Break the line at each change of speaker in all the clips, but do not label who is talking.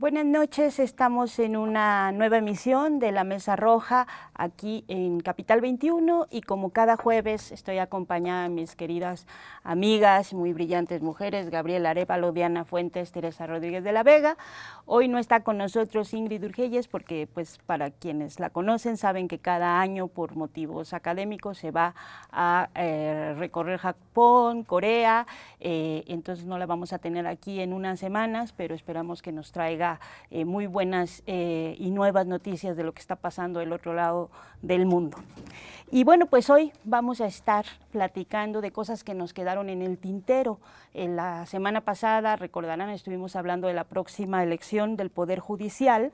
Buenas noches, estamos en una nueva emisión de La Mesa Roja aquí en Capital 21 y como cada jueves estoy acompañada de mis queridas amigas, muy brillantes mujeres, Gabriela Arévalo, Diana Fuentes, Teresa Rodríguez de la Vega. Hoy no está con nosotros Ingrid Urgelles porque pues para quienes la conocen saben que cada año por motivos académicos se va a recorrer Japón, Corea, entonces no la vamos a tener aquí en unas semanas, pero esperamos que nos traiga muy buenas y nuevas noticias de lo que está pasando del otro lado del mundo. Y bueno, pues hoy vamos a estar platicando de cosas que nos quedaron en el tintero. En la semana pasada, recordarán, estuvimos hablando de la próxima elección del Poder Judicial,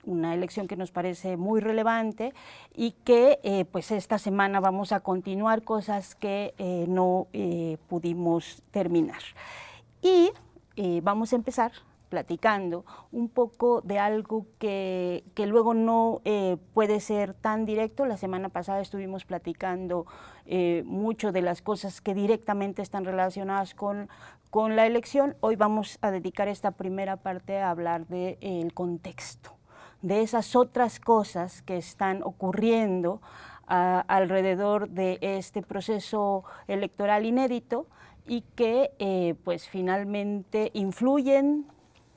una elección que nos parece muy relevante y que pues esta semana vamos a continuar cosas que no pudimos terminar. Y vamos a empezar platicando un poco de algo que luego no puede ser tan directo. La semana pasada estuvimos platicando mucho de las cosas que directamente están relacionadas con la elección. Hoy vamos a dedicar esta primera parte a hablar del contexto, de esas otras cosas que están ocurriendo alrededor de este proceso electoral inédito y que pues finalmente influyen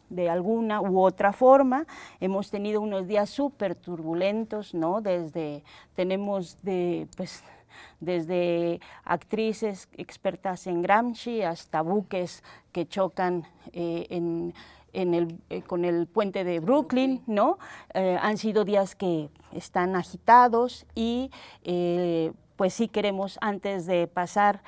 de alguna u otra forma. Hemos tenido unos días súper turbulentos, ¿no? Tenemos desde actrices expertas en Gramsci hasta buques que chocan con el puente de Brooklyn, ¿no? Han sido días que están agitados y pues sí queremos, antes de pasar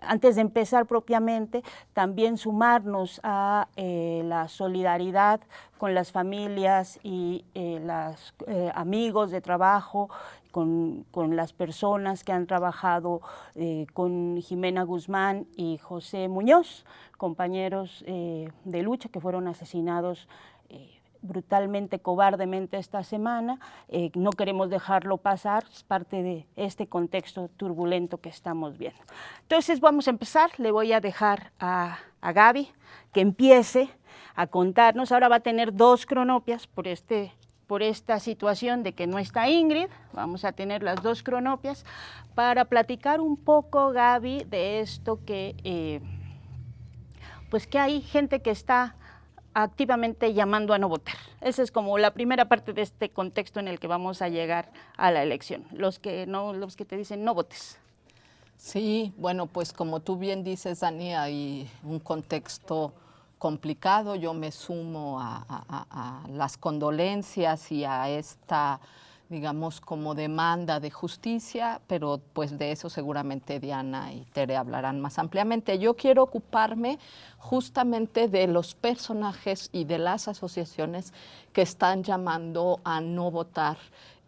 antes de empezar propiamente, también sumarnos a la solidaridad con las familias y los amigos de trabajo, con las personas que han trabajado con Jimena Guzmán y José Muñoz, compañeros de lucha que fueron asesinados brutalmente, cobardemente esta semana. No queremos dejarlo pasar, es parte de este contexto turbulento que estamos viendo. Entonces vamos a empezar, le voy a dejar a Gaby que empiece a contarnos. Ahora va a tener dos cronopias por esta situación de que no está Ingrid. Vamos a tener las dos cronopias para platicar un poco, Gaby, de esto pues que hay gente que está activamente llamando a no votar. Esa es como la primera parte de este contexto en el que vamos a llegar a la elección. Los que te dicen no votes.
Sí, bueno, pues como tú bien dices, Dani, hay un contexto complicado. Yo me sumo a las condolencias y a esta, digamos, como demanda de justicia, pero pues de eso seguramente Diana y Tere hablarán más ampliamente. Yo quiero ocuparme justamente de los personajes y de las asociaciones que están llamando a no votar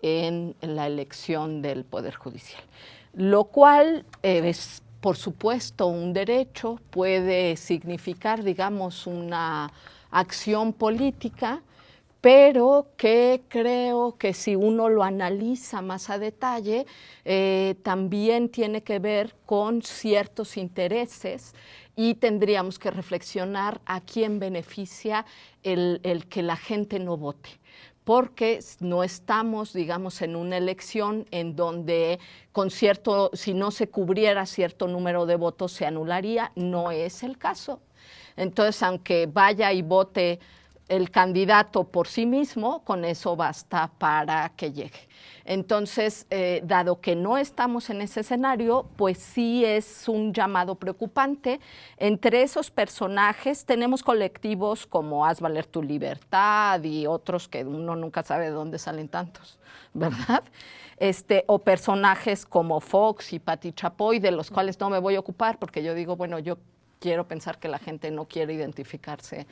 en la elección del Poder Judicial, lo cual es, por supuesto, un derecho, puede significar, digamos, una acción política, pero que creo que si uno lo analiza más a detalle, también tiene que ver con ciertos intereses y tendríamos que reflexionar a quién beneficia el que la gente no vote, porque no estamos, digamos, en una elección en donde si no se cubriera cierto número de votos se anularía. No es el caso. Entonces, aunque vaya y vote el candidato por sí mismo, con eso basta para que llegue. Entonces, dado que no estamos en ese escenario, pues sí es un llamado preocupante. Entre esos personajes tenemos colectivos como Haz Valer Tu Libertad y otros que uno nunca sabe de dónde salen tantos, ¿verdad? O personajes como Fox y Pati Chapoy, de los cuales no me voy a ocupar porque yo digo, bueno, yo quiero pensar que la gente no quiere identificarse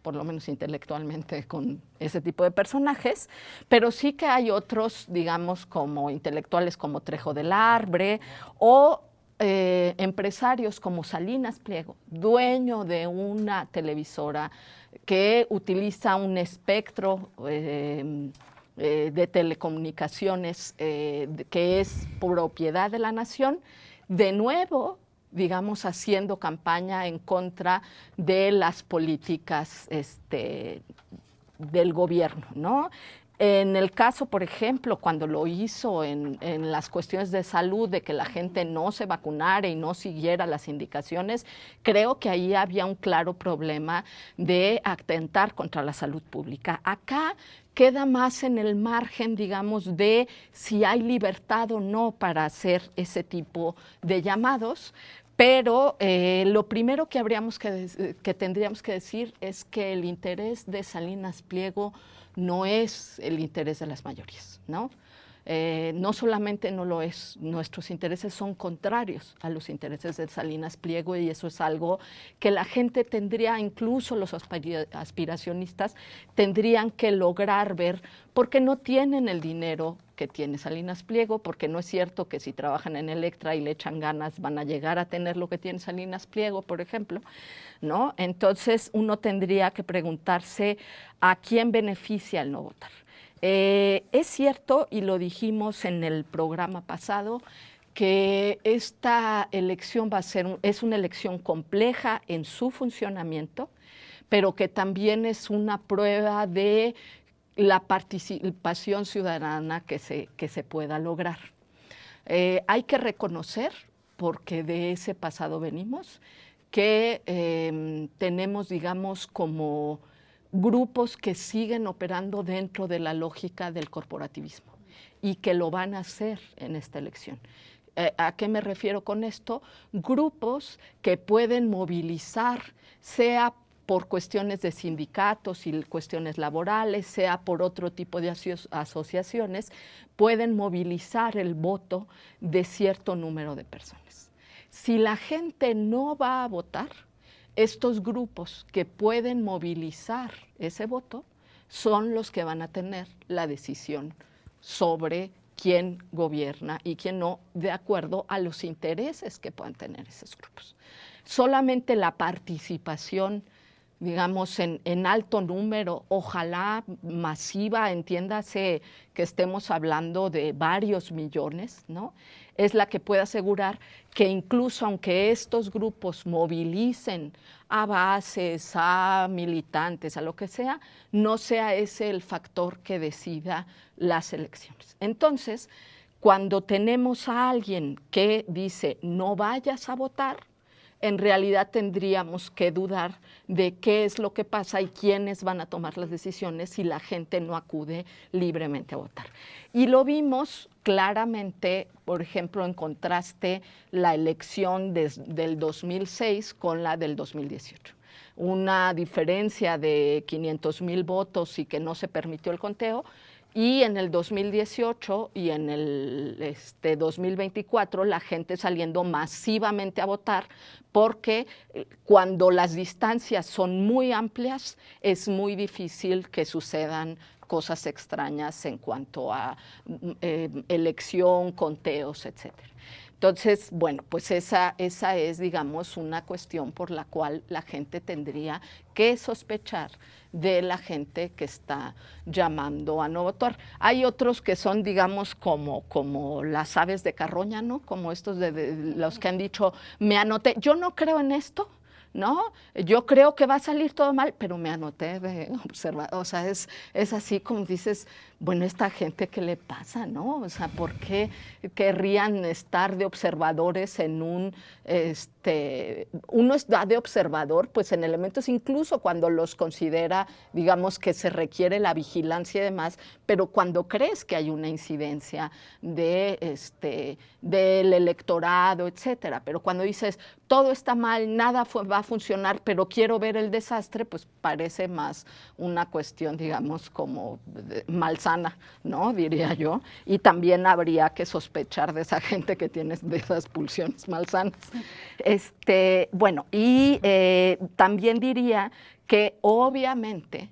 por lo menos intelectualmente, con ese tipo de personajes, pero sí que hay otros, digamos, como intelectuales como Trejo del Arbre o empresarios como Salinas Pliego, dueño de una televisora que utiliza un espectro de telecomunicaciones que es propiedad de la nación. De nuevo, digamos, haciendo campaña en contra de las políticas del gobierno, ¿no? En el caso, por ejemplo, cuando lo hizo en las cuestiones de salud, de que la gente no se vacunara y no siguiera las indicaciones, creo que ahí había un claro problema de atentar contra la salud pública. Acá queda más en el margen, digamos, de si hay libertad o no para hacer ese tipo de llamados. Pero lo primero que tendríamos que decir es que el interés de Salinas Pliego no es el interés de las mayorías, ¿no? No solamente no lo es, nuestros intereses son contrarios a los intereses de Salinas Pliego y eso es algo que la gente tendría, incluso los aspiracionistas, tendrían que lograr ver porque no tienen el dinero que tiene Salinas Pliego, porque no es cierto que si trabajan en Electra y le echan ganas van a llegar a tener lo que tiene Salinas Pliego, por ejemplo, ¿no? Entonces uno tendría que preguntarse a quién beneficia el no votar. Es cierto, y lo dijimos en el programa pasado, que esta elección es una elección compleja en su funcionamiento, pero que también es una prueba de la participación ciudadana que se pueda lograr. Hay que reconocer, porque de ese pasado venimos, que tenemos, digamos, como grupos que siguen operando dentro de la lógica del corporativismo y que lo van a hacer en esta elección. ¿A qué me refiero con esto? Grupos que pueden movilizar, sea por cuestiones de sindicatos y cuestiones laborales, sea por otro tipo de asociaciones, pueden movilizar el voto de cierto número de personas. Si la gente no va a votar, estos grupos que pueden movilizar ese voto son los que van a tener la decisión sobre quién gobierna y quién no, de acuerdo a los intereses que puedan tener esos grupos. Solamente la participación, digamos, en alto número, ojalá masiva, entiéndase que estemos hablando de varios millones, ¿no? Es la que puede asegurar que incluso aunque estos grupos movilicen a bases, a militantes, a lo que sea, no sea ese el factor que decida las elecciones. Entonces, cuando tenemos a alguien que dice no vayas a votar, en realidad tendríamos que dudar de qué es lo que pasa y quiénes van a tomar las decisiones si la gente no acude libremente a votar. Y lo vimos claramente, por ejemplo, en contraste la elección del 2006 con la del 2018. Una diferencia de 500,000 votos y que no se permitió el conteo. Y en el 2018 y en el 2024 la gente saliendo masivamente a votar porque cuando las distancias son muy amplias es muy difícil que sucedan cosas extrañas en cuanto a elección, conteos, etcétera. Entonces, bueno, pues esa es, digamos, una cuestión por la cual la gente tendría que sospechar de la gente que está llamando a no votar. Hay otros que son, digamos, como las aves de carroña, ¿no? Como estos de los que han dicho, me anoté. Yo no creo en esto, ¿no? Yo creo que va a salir todo mal, pero me anoté de observar. O sea, es así como dices, bueno, esta gente, ¿qué le pasa, no? O sea, ¿por qué querrían estar de observadores en uno está de observador, pues en elementos incluso cuando los considera, digamos, que se requiere la vigilancia y demás, pero cuando crees que hay una incidencia del electorado, etcétera. Pero cuando dices, todo está mal, nada va a funcionar, pero quiero ver el desastre, pues parece más una cuestión, digamos, como malsana, ¿no? Diría yo. Y también habría que sospechar de esa gente que tiene de esas pulsiones malsanas. Bueno, y también diría que obviamente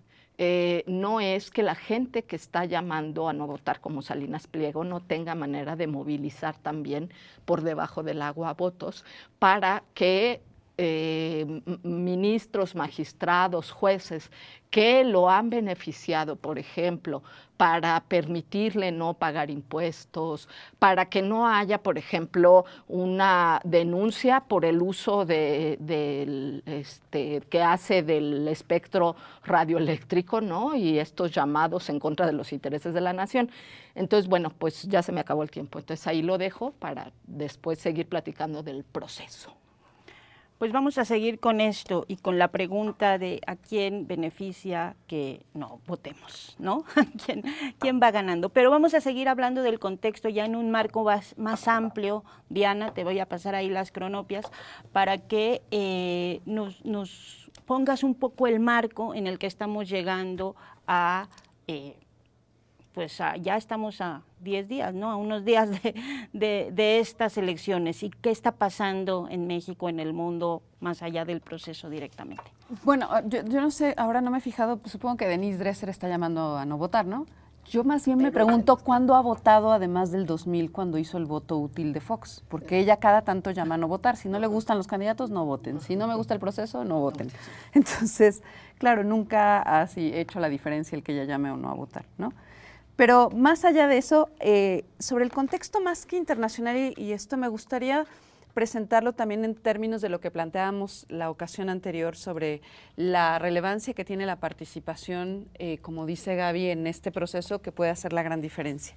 no es que la gente que está llamando a no votar como Salinas Pliego no tenga manera de movilizar también por debajo del agua votos para que ministros, magistrados, jueces que lo han beneficiado, por ejemplo, para permitirle no pagar impuestos, para que no haya, por ejemplo, una denuncia por el uso que hace del espectro radioeléctrico, ¿no? Y estos llamados en contra de los intereses de la nación. Entonces, bueno, pues ya se me acabó el tiempo. Entonces ahí lo dejo para después seguir platicando del proceso.
Pues vamos a seguir con esto y con la pregunta de a quién beneficia que no votemos, ¿no? ¿Quién va ganando? Pero vamos a seguir hablando del contexto ya en un marco más amplio. Diana, te voy a pasar ahí las cronopias para que nos pongas un poco el marco en el que estamos llegando a... pues ya estamos a 10 días, ¿no? A unos días de estas elecciones. ¿Y qué está pasando en México, en el mundo, más allá del proceso directamente?
Bueno, yo no sé, ahora no me he fijado, pues supongo que Denise Dresser está llamando a no votar, ¿no? Yo más bien me pregunto cuándo ha votado, además del 2000, cuando hizo el voto útil de Fox, porque ella cada tanto llama a no votar. Si no le gustan los candidatos, no voten. Si no me gusta el proceso, no voten. Entonces, claro, nunca ha así hecho la diferencia el que ella llame o no a votar, ¿no? Pero más allá de eso, sobre el contexto más que internacional, y esto me gustaría presentarlo también en términos de lo que planteábamos la ocasión anterior sobre la relevancia que tiene la participación, como dice Gaby, en este proceso que puede hacer la gran diferencia.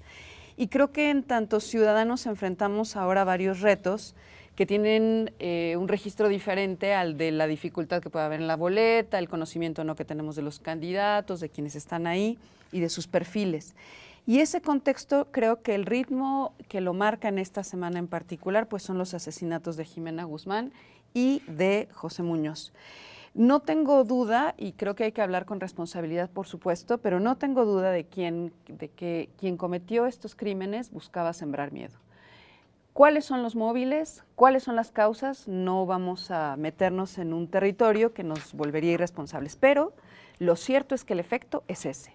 Y creo que en tanto ciudadanos enfrentamos ahora varios retos que tienen un registro diferente al de la dificultad que puede haber en la boleta, el conocimiento no que tenemos de los candidatos, de quienes están ahí y de sus perfiles. Y ese contexto, creo que el ritmo que lo marca en esta semana en particular, pues son los asesinatos de Jimena Guzmán y de José Muñoz. No tengo duda, y creo que hay que hablar con responsabilidad, por supuesto, pero no tengo duda de que quien cometió estos crímenes buscaba sembrar miedo. ¿Cuáles son los móviles? ¿Cuáles son las causas? No vamos a meternos en un territorio que nos volvería irresponsables, pero lo cierto es que el efecto es ese.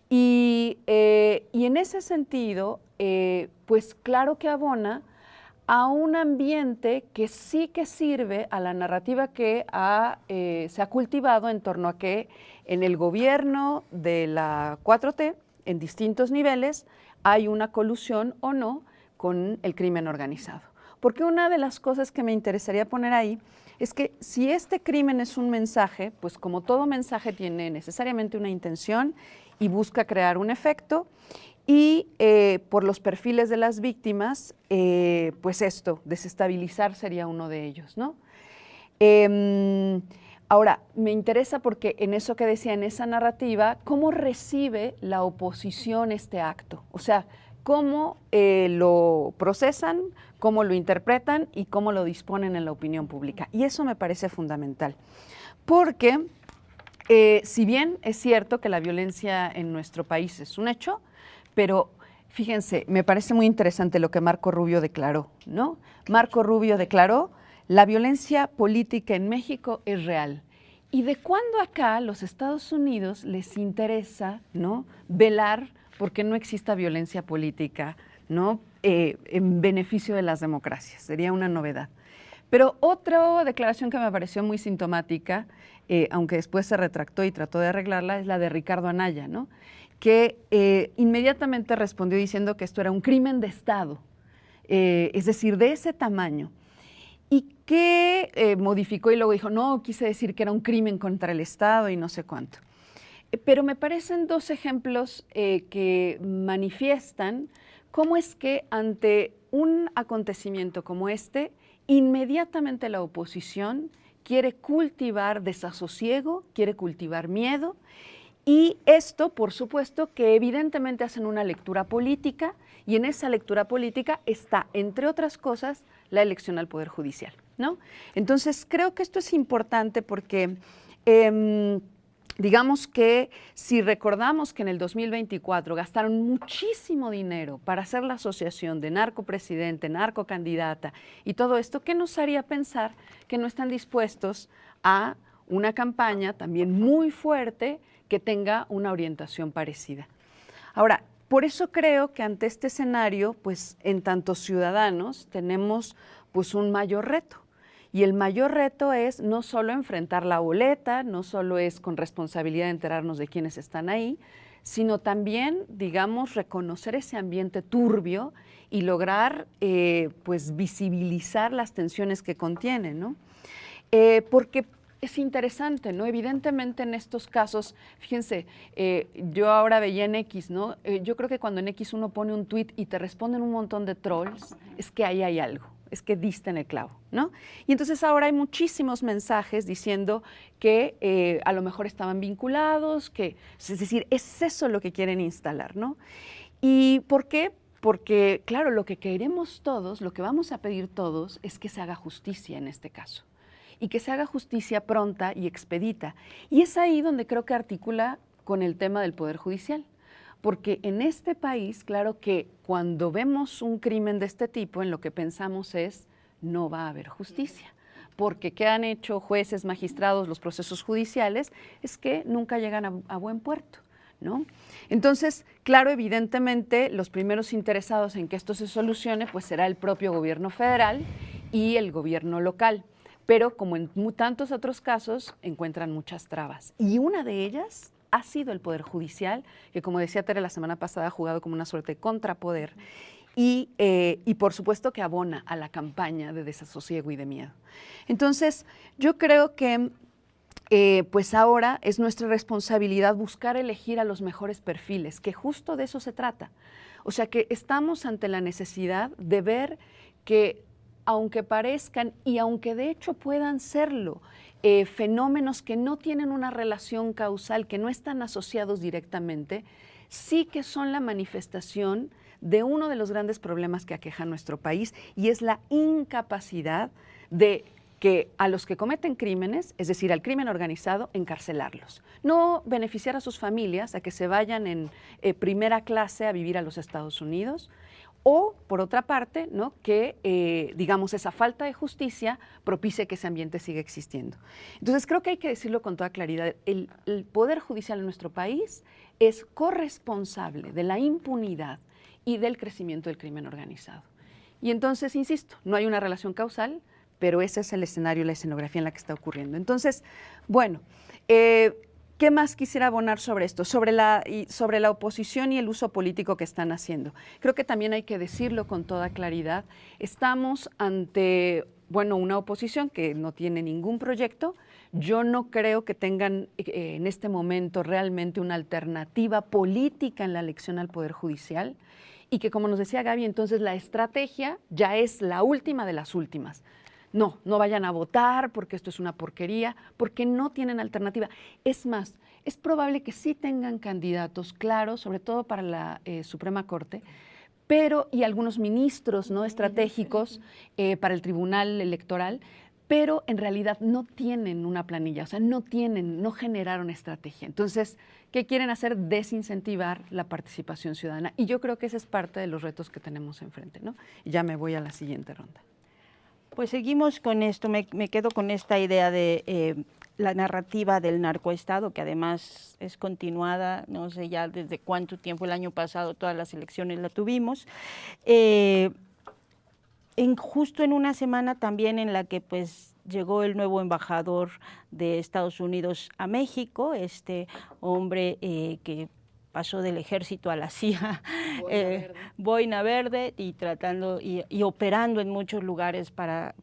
Y en ese sentido, pues claro que abona a un ambiente que sí que sirve a la narrativa que se ha cultivado en torno a que en el gobierno de la 4T, en distintos niveles, hay una colusión o no con el crimen organizado. Porque una de las cosas que me interesaría poner ahí es que si este crimen es un mensaje, pues como todo mensaje tiene necesariamente una intención y busca crear un efecto, y por los perfiles de las víctimas, pues esto, desestabilizar sería uno de ellos, ¿no? Ahora, me interesa porque en eso que decía, en esa narrativa, ¿cómo recibe la oposición este acto? O sea, cómo lo procesan, cómo lo interpretan y cómo lo disponen en la opinión pública. Y eso me parece fundamental, porque si bien es cierto que la violencia en nuestro país es un hecho, pero fíjense, me parece muy interesante lo que Marco Rubio declaró, ¿no? Marco Rubio declaró, la violencia política en México es real. ¿Y de cuándo acá los Estados Unidos les interesa, ¿no?, velar porque no exista violencia política, ¿no?, en beneficio de las democracias? Sería una novedad. Pero otra declaración que me pareció muy sintomática, aunque después se retractó y trató de arreglarla, es la de Ricardo Anaya, ¿no?, que inmediatamente respondió diciendo que esto era un crimen de Estado, es decir, de ese tamaño, y que modificó y luego dijo, no, quise decir que era un crimen contra el Estado y no sé cuánto. Pero me parecen dos ejemplos que manifiestan cómo es que ante un acontecimiento como este, inmediatamente la oposición quiere cultivar desasosiego, quiere cultivar miedo, y esto, por supuesto, que evidentemente hacen una lectura política, y en esa lectura política está, entre otras cosas, la elección al Poder Judicial, ¿no? Entonces, creo que esto es importante porque digamos que si recordamos que en el 2024 gastaron muchísimo dinero para hacer la asociación de narcopresidente, narcocandidata y todo esto, ¿qué nos haría pensar que no están dispuestos a una campaña también muy fuerte que tenga una orientación parecida? Ahora, por eso creo que ante este escenario, pues en tanto ciudadanos tenemos pues un mayor reto. Y el mayor reto es no solo enfrentar la boleta, no solo es con responsabilidad de enterarnos de quiénes están ahí, sino también, digamos, reconocer ese ambiente turbio y lograr, pues, visibilizar las tensiones que contiene, ¿no? Porque es interesante, ¿no? Evidentemente en estos casos, fíjense, yo ahora veía en X, ¿no? Yo creo que cuando en X uno pone un tweet y te responden un montón de trolls, es que ahí hay algo, es que diste en el clavo, ¿no? Y entonces ahora hay muchísimos mensajes diciendo que a lo mejor estaban vinculados, que, es decir, es eso lo que quieren instalar, ¿no? ¿Y por qué? Porque, claro, lo que queremos todos, lo que vamos a pedir todos, es que se haga justicia en este caso. Y que se haga justicia pronta y expedita. Y es ahí donde creo que articula con el tema del Poder Judicial. Porque en este país, claro que cuando vemos un crimen de este tipo, en lo que pensamos es, no va a haber justicia. Porque ¿qué han hecho jueces, magistrados, los procesos judiciales? Es que nunca llegan a buen puerto, ¿no? Entonces, claro, evidentemente, los primeros interesados en que esto se solucione, pues será el propio gobierno federal y el gobierno local. Pero como en tantos otros casos, encuentran muchas trabas. Y una de ellas ha sido el Poder Judicial, que como decía Tere la semana pasada, ha jugado como una suerte de contrapoder y por supuesto que abona a la campaña de desasosiego y de miedo. Entonces, yo creo que pues ahora es nuestra responsabilidad buscar elegir a los mejores perfiles, que justo de eso se trata. O sea, que estamos ante la necesidad de ver que aunque parezcan y aunque de hecho puedan serlo, fenómenos que no tienen una relación causal, que no están asociados directamente, sí que son la manifestación de uno de los grandes problemas que aqueja a nuestro país y es la incapacidad de que a los que cometen crímenes, es decir, al crimen organizado, encarcelarlos. No beneficiar a sus familias a que se vayan en primera clase a vivir a los Estados Unidos, o, por otra parte, ¿no? Que, digamos, esa falta de justicia propicie que ese ambiente siga existiendo. Entonces, creo que hay que decirlo con toda claridad. El Poder Judicial en nuestro país es corresponsable de la impunidad y del crecimiento del crimen organizado. Y entonces, insisto, no hay una relación causal, pero ese es el escenario, la escenografía en la que está ocurriendo. Entonces, bueno, ¿qué más quisiera abonar sobre esto? Sobre la oposición y el uso político que están haciendo. Creo que también hay que decirlo con toda claridad. Estamos ante, bueno, una oposición que no tiene ningún proyecto. Yo no creo que tengan en este momento realmente una alternativa política en la elección al Poder Judicial y que, como nos decía Gaby, entonces la estrategia ya es la última de las últimas. No, no vayan a votar porque esto es una porquería, porque no tienen alternativa. Es más, es probable que sí tengan candidatos claros, sobre todo para la Suprema Corte, pero, y algunos ministros, ¿no?, estratégicos para el Tribunal Electoral, pero en realidad no tienen una planilla, o sea, no generaron estrategia. Entonces, ¿qué quieren hacer? Desincentivar la participación ciudadana. Y yo creo que ese es parte de los retos que tenemos enfrente, ¿no? Y ya me voy a la siguiente ronda.
Pues seguimos con esto, me quedo con esta idea de la narrativa del narcoestado, que además es continuada, no sé ya desde cuánto tiempo, el año pasado todas las elecciones la tuvimos, justo en una semana también en la que pues llegó el nuevo embajador de Estados Unidos a México, este hombre que pasó del ejército a la CIA, boina verde, y tratando y operando en muchos lugares para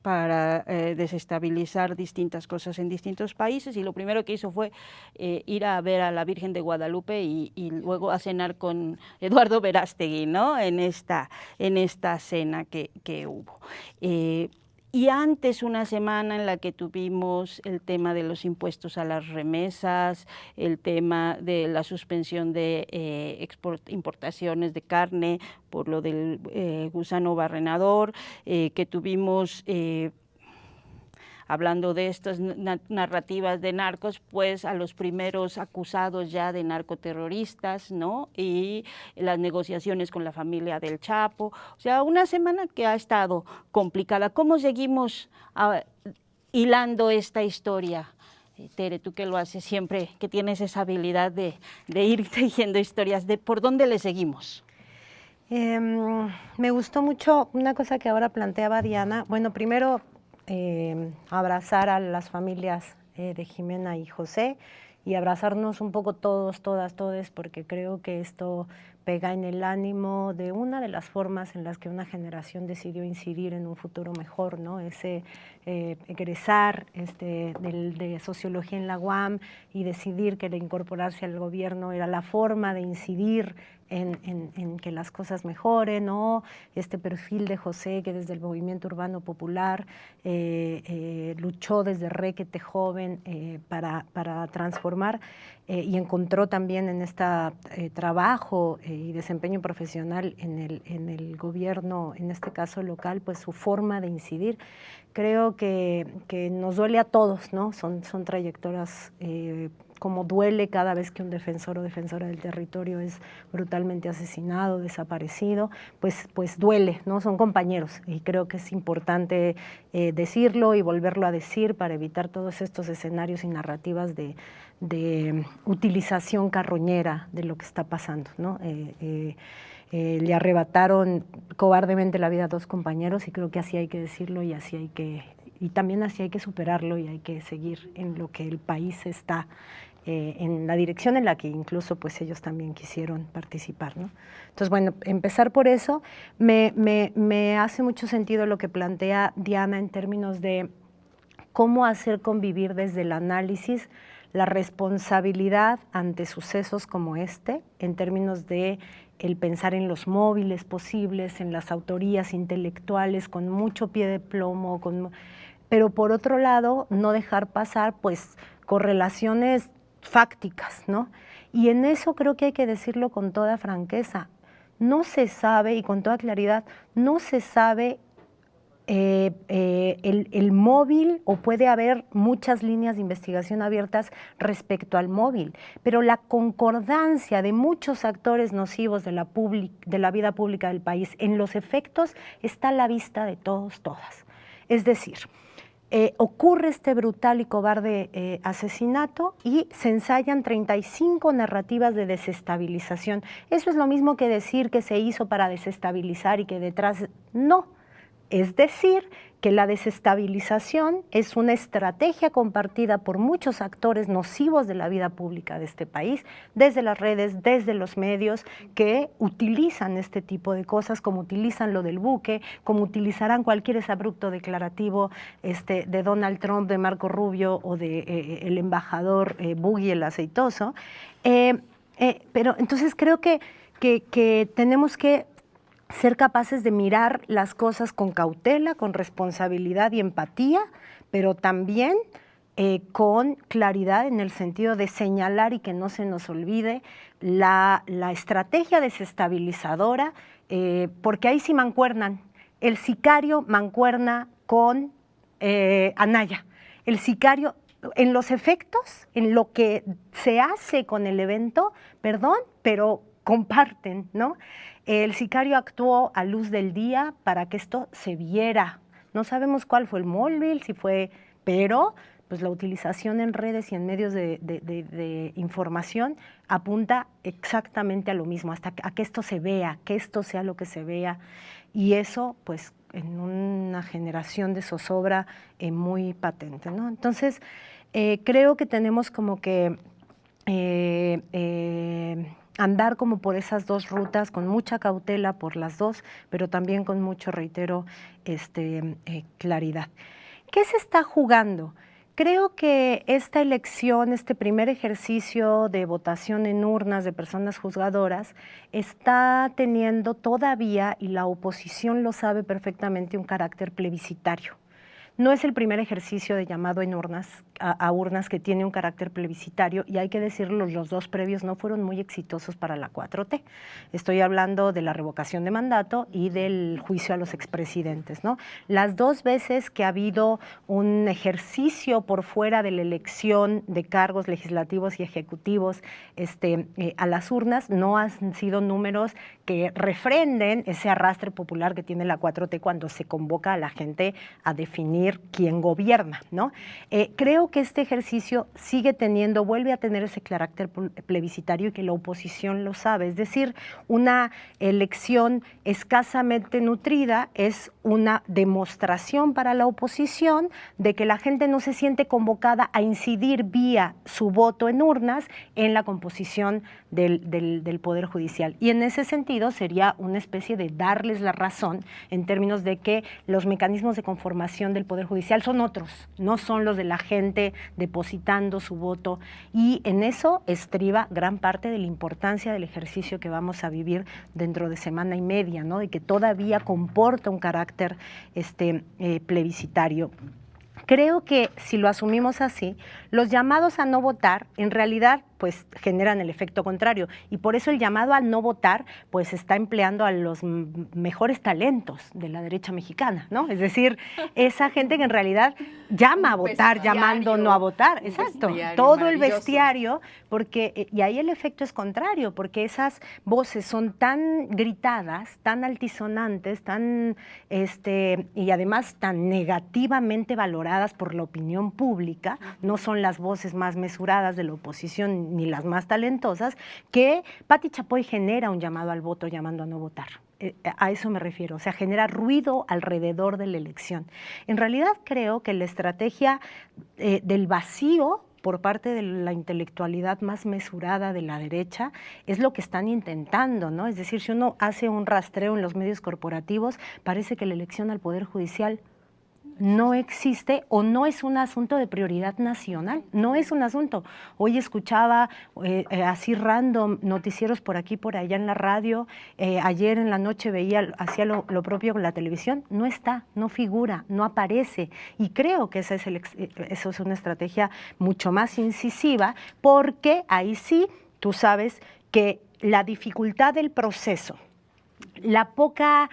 desestabilizar distintas cosas en distintos países. Y lo primero que hizo fue ir a ver a la Virgen de Guadalupe y luego a cenar con Eduardo Verástegui, ¿no?, en esta cena que hubo. Y antes, una semana en la que tuvimos el tema de los impuestos a las remesas, el tema de la suspensión de importaciones de carne por lo del gusano barrenador, que tuvimos, hablando de estas narrativas de narcos, pues a los primeros acusados ya de narcoterroristas, ¿no?, y las negociaciones con la familia del Chapo. O sea, una semana que ha estado complicada. ¿Cómo seguimos hilando esta historia? Tere, tú que lo haces siempre, que tienes esa habilidad de ir tejiendo historias, ¿por dónde le seguimos?
Me gustó mucho una cosa que ahora planteaba Diana. Bueno, primero, abrazar a las familias de Jimena y José y abrazarnos un poco todos, todas, todes, porque creo que esto pega en el ánimo de una de las formas en las que una generación decidió incidir en un futuro mejor, ¿no? Ese egresar de sociología en la UAM y decidir que incorporarse al gobierno era la forma de incidir en que las cosas mejoren, ¿no? Este perfil de José que desde el movimiento urbano popular luchó desde requete joven para transformar y encontró también en este trabajo y desempeño profesional en el gobierno, en este caso local, pues su forma de incidir. Creo que nos duele a todos, ¿no? Son trayectorias como duele cada vez que un defensor o defensora del territorio es brutalmente asesinado, desaparecido, pues duele, ¿no? Son compañeros y creo que es importante decirlo y volverlo a decir para evitar todos estos escenarios y narrativas de utilización carroñera de lo que está pasando, ¿no? Le arrebataron cobardemente la vida a 2 compañeros y creo que así hay que decirlo y también así hay que superarlo y hay que seguir en lo que el país está, en la dirección en la que incluso pues ellos también quisieron participar, ¿no? Entonces, bueno, empezar por eso. Me hace mucho sentido lo que plantea Diana en términos de cómo hacer convivir desde el análisis la responsabilidad ante sucesos como este, en términos de el pensar en los móviles posibles, en las autorías intelectuales con mucho pie de plomo, pero por otro lado no dejar pasar pues correlaciones fácticas, ¿no? Y en eso creo que hay que decirlo con toda franqueza. No se sabe, y con toda claridad, no se sabe el móvil, o puede haber muchas líneas de investigación abiertas respecto al móvil, pero la concordancia de muchos actores nocivos de la vida pública del país en los efectos está a la vista de todos, todas. Es decir, ocurre este brutal y cobarde asesinato y se ensayan 35 narrativas de desestabilización. Eso es lo mismo que decir que se hizo para desestabilizar y que detrás no. Es decir, que la desestabilización es una estrategia compartida por muchos actores nocivos de la vida pública de este país, desde las redes, desde los medios, que utilizan este tipo de cosas, como utilizan lo del buque, como utilizarán cualquier exabrupto declarativo de Donald Trump, de Marco Rubio o de el embajador Buggy el aceitoso. Pero entonces creo que tenemos que ser capaces de mirar las cosas con cautela, con responsabilidad y empatía, pero también con claridad en el sentido de señalar y que no se nos olvide la estrategia desestabilizadora, porque ahí sí mancuernan. El sicario mancuerna con Anaya. El sicario, en los efectos, en lo que se hace con el evento, perdón, pero comparten, ¿no? El sicario actuó a luz del día para que esto se viera. No sabemos cuál fue el móvil, si fue, pero pues la utilización en redes y en medios de información apunta exactamente a lo mismo, hasta a que esto se vea, que esto sea lo que se vea. Y eso, pues, en una generación de zozobra muy patente, ¿no? Entonces, creo que tenemos como que andar como por esas 2 rutas con mucha cautela por las 2, pero también con mucho, reitero, claridad. ¿Qué se está jugando? Creo que esta elección, este primer ejercicio de votación en urnas de personas juzgadoras, está teniendo todavía, y la oposición lo sabe perfectamente, un carácter plebiscitario. No es el primer ejercicio de llamado en urnas, a urnas que tiene un carácter plebiscitario, y hay que decirlo, los 2 previos no fueron muy exitosos para la 4T. Estoy hablando de la revocación de mandato y del juicio a los expresidentes, ¿no? Las 2 veces que ha habido un ejercicio por fuera de la elección de cargos legislativos y ejecutivos a las urnas no han sido números que refrenden ese arrastre popular que tiene la 4T cuando se convoca a la gente a definir quién gobierna, ¿no? Creo que este ejercicio vuelve a tener ese carácter plebiscitario y que la oposición lo sabe. Es decir, una elección escasamente nutrida es una demostración para la oposición de que la gente no se siente convocada a incidir vía su voto en urnas en la composición del Poder Judicial. Y en ese sentido sería una especie de darles la razón en términos de que los mecanismos de conformación del Poder Judicial son otros, no son los de la gente depositando su voto, y en eso estriba gran parte de la importancia del ejercicio que vamos a vivir dentro de semana y media, ¿no? Y que todavía comporta un carácter plebiscitario. Creo que si lo asumimos así, los llamados a no votar en realidad pues generan el efecto contrario, y por eso el llamado a no votar pues está empleando a los mejores talentos de la derecha mexicana, ¿no? Es decir, esa gente que en realidad llama a votar, llamando no a votar, exacto, todo el bestiario, porque, y ahí el efecto es contrario, porque esas voces son tan gritadas, tan altisonantes, tan, y además tan negativamente valoradas por la opinión pública, no son las voces más mesuradas de la oposición ni las más talentosas, que Pati Chapoy genera un llamado al voto llamando a no votar. A eso me refiero, o sea, genera ruido alrededor de la elección. En realidad creo que la estrategia del vacío por parte de la intelectualidad más mesurada de la derecha es lo que están intentando, ¿no? Es decir, si uno hace un rastreo en los medios corporativos, parece que la elección al Poder Judicial no existe o no es un asunto de prioridad nacional, no es un asunto. Hoy escuchaba así random noticieros por aquí, por allá en la radio, ayer en la noche hacía lo propio con la televisión, no está, no figura, no aparece, y creo que eso es una estrategia mucho más incisiva, porque ahí sí tú sabes que la dificultad del proceso, la poca,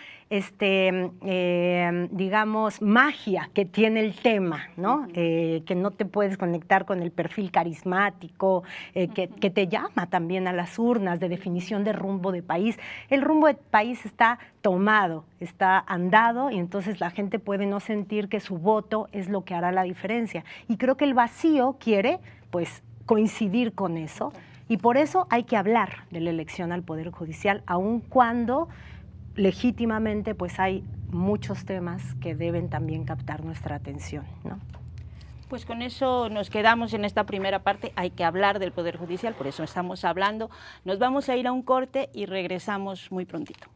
digamos, magia que tiene el tema, ¿no? Que no te puedes conectar con el perfil carismático, que te llama también a las urnas de definición de rumbo de país. El rumbo de país está tomado, está andado, y entonces la gente puede no sentir que su voto es lo que hará la diferencia. Y creo que el vacío quiere, pues, coincidir con eso. Y por eso hay que hablar de la elección al Poder Judicial, aun cuando legítimamente pues hay muchos temas que deben también captar nuestra atención, ¿no?
Pues con eso nos quedamos en esta primera parte. Hay que hablar del Poder Judicial, por eso estamos hablando. Nos vamos a ir a un corte y regresamos muy prontito.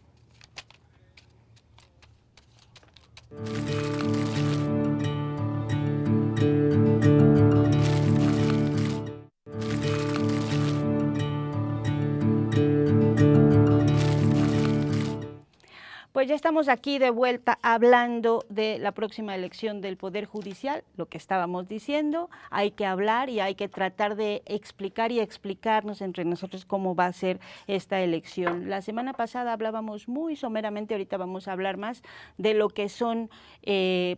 Pues ya estamos aquí de vuelta hablando de la próxima elección del Poder Judicial, lo que estábamos diciendo. Hay que hablar y hay que tratar de explicar y explicarnos entre nosotros cómo va a ser esta elección. La semana pasada hablábamos muy someramente, ahorita vamos a hablar más de lo que son